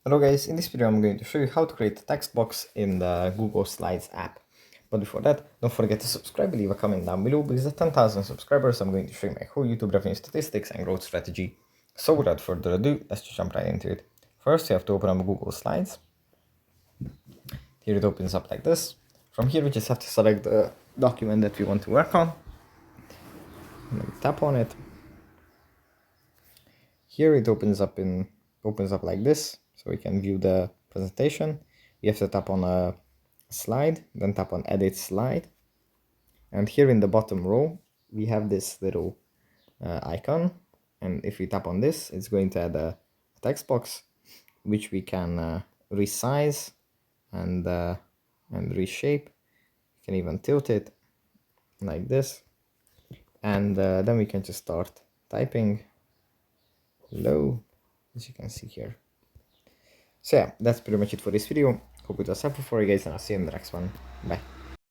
Hello guys, in this video I'm going to show you how to create a text box in the Google Slides app. But before that, don't forget to subscribe and leave a comment down below, because at 10,000 subscribers I'm going to show you my whole YouTube revenue statistics and growth strategy. So without further ado, let's just jump right into it. First you have to open up Google Slides. Here it opens up like this. From here we just have to select the document that we want to work on. Tap on it. Here it opens up like this, so we can view the presentation. You have to tap on a slide, then tap on edit slide, and here in the bottom row we have this little icon, and if we tap on this, it's going to add a text box which we can resize and reshape. You can even tilt it like this, and then we can just start typing low, as you can see here. So yeah, that's pretty much it for this video. Hope it was helpful for you guys, and I'll see you in the next one. Bye.